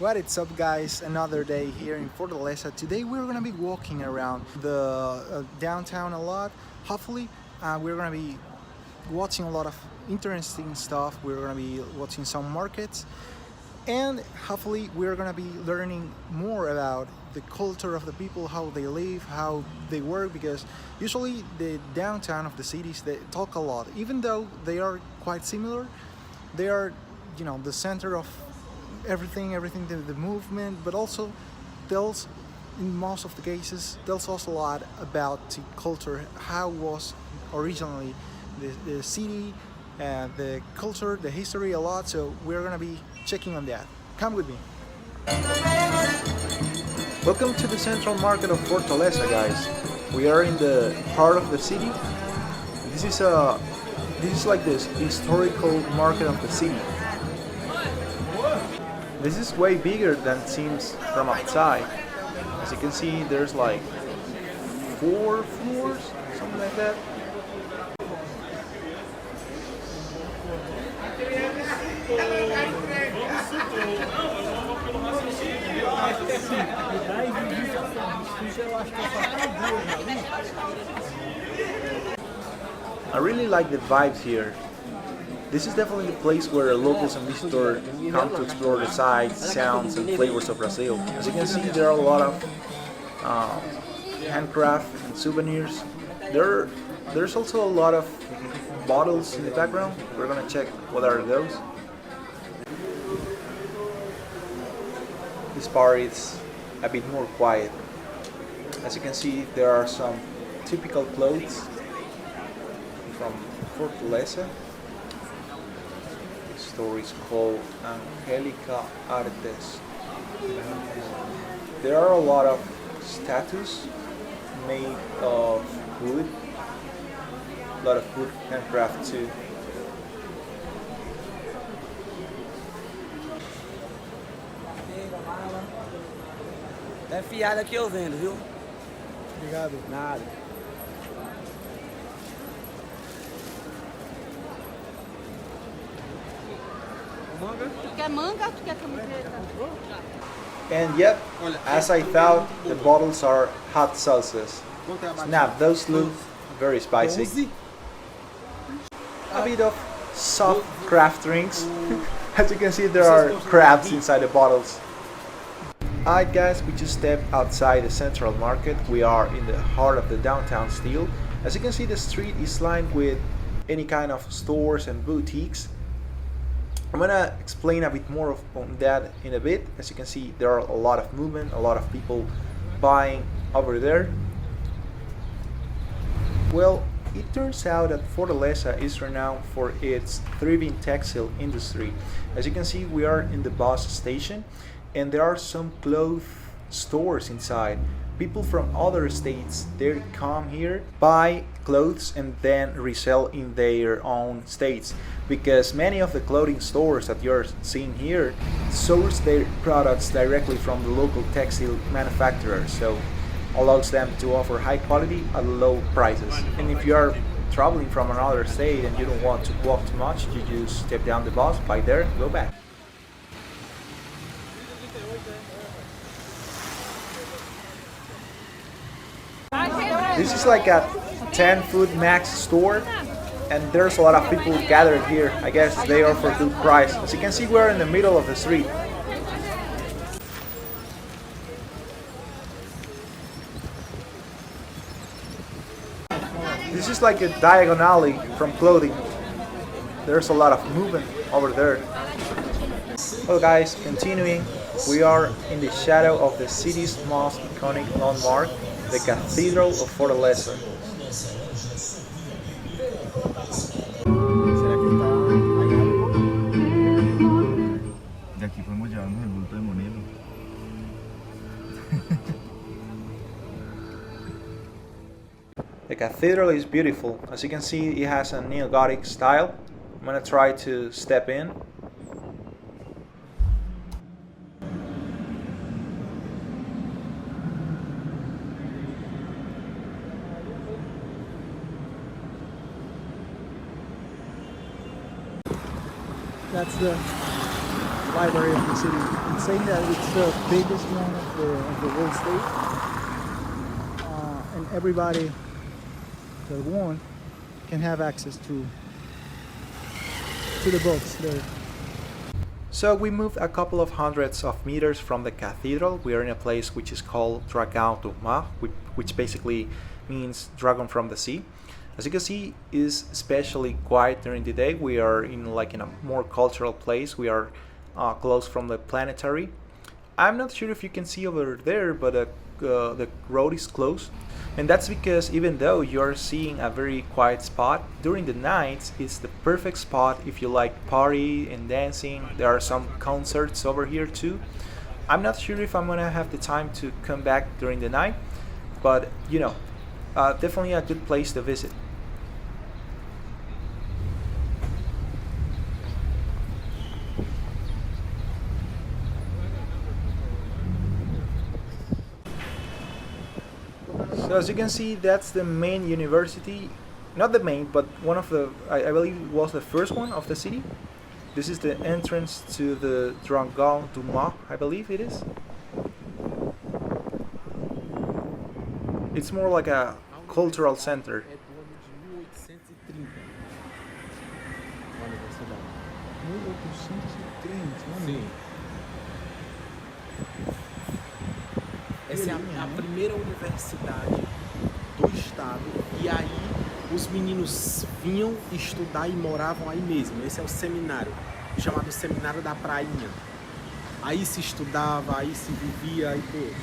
What is up, guys? Another day here in Fortaleza. Today we're gonna be walking around the downtown a lot. Hopefully we're gonna be watching a lot of interesting stuff. We're gonna be watching some markets, and hopefully we're gonna be learning more about the culture of the people, how they live, how they work, because usually the downtown of the cities, they talk a lot. Even though they are quite similar, they are, the center of everything, the movement, but also tells, in most of the cases, tells us a lot about the culture, how was originally the city, the culture, the history, a lot. So we're gonna be checking on that. Come with me. Welcome to the central market of Fortaleza, guys. We are in the heart of the city. This is like this historical market of the city. This is way bigger than it seems from outside. As you can see, there's like 4 floors, something like that. I really like the vibes here. This is definitely the place where locals and visitors come to explore the sights, sounds, and flavors of Brazil. As you can see, there are a lot of handcraft and souvenirs. There's also a lot of bottles in the background. We're gonna check what are those. This part is a bit more quiet. As you can see, there are some typical clothes from Fortaleza. The store is called Angelica Artes. There are a lot of statues made of wood, a lot of wood handcraft too. É fiada que eu vendo, viu? Obrigado. Nada. Tu quer manga ou tu quer camiseta? And yep, as I thought, the bottles are hot sauces. Snap, those look very spicy. A bit of soft craft drinks. As you can see, there are crabs inside the bottles. Alright, guys, we just stepped outside the central market. We are in the heart of the downtown still. As you can see, the street is lined with any kind of stores and boutiques. I'm gonna explain a bit more on that in a bit. As you can see, there are a lot of movement, a lot of people buying over there. Well, it turns out that Fortaleza is renowned for its thriving textile industry. As you can see, we are in the bus station, and there are some clothes stores inside. People from other states, they come here, buy clothes, and then resell in their own states, because many of the clothing stores that you're seeing here source their products directly from the local textile manufacturers, so allows them to offer high quality at low prices. And if you are traveling from another state and you don't want to walk too much, you just step down the bus, buy there, and go back. This is like a 10 food max store, and there's a lot of people gathered here. I guess they offer good price. As you can see, we're in the middle of the street. This is like a diagonally from clothing. There's a lot of movement over there. Well, guys, continuing, we are in the shadow of the city's most iconic landmark, the Cathedral of Fortaleza. The cathedral is beautiful. As you can see, it has a neo-Gothic style. I'm gonna try to step in. That's the library of the city. It's saying that it's the biggest one of the whole state, and everybody that wants can have access to the books there. So we moved a couple of hundreds of meters from the cathedral. We are in a place which is called Dragão do Mar, which basically means dragon from the sea. As you can see, is especially quiet during the day. We are in a more cultural place. We are close from the planetary. I'm not sure if you can see over there, but the road is closed. And that's because even though you're seeing a very quiet spot, during the nights it's the perfect spot if you like party and dancing. There are some concerts over here too. I'm not sure if I'm gonna have the time to come back during the night, but definitely a good place to visit. So as you can see, that's the main university. Not the main, but one of the, I believe it was the first one of the city. This is the entrance to the Dragão do Mar, I believe it is. It's more like a cultural center. É do ano de 1830. A universidade. 1830, Sim. Essa é a primeira universidade do estado. E aí os meninos vinham estudar e moravam aí mesmo. Esse é o seminário, chamado Seminário da Prainha. Aí se estudava, aí se vivia, aí tudo.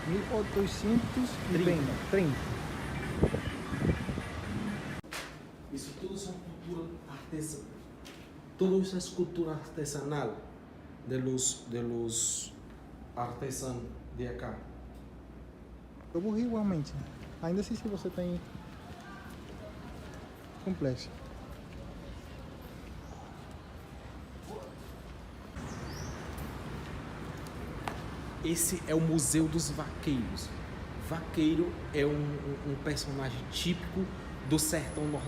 1830. Isso tudo são cultura artesanal. Tudo isso é cultura artesanal de los artesanos de acá. Eu vou rir igualmente. Ainda assim, se você tem complexo. Esse é o Museu dos Vaqueiros. Vaqueiro é um personagem típico do sertão nordestino.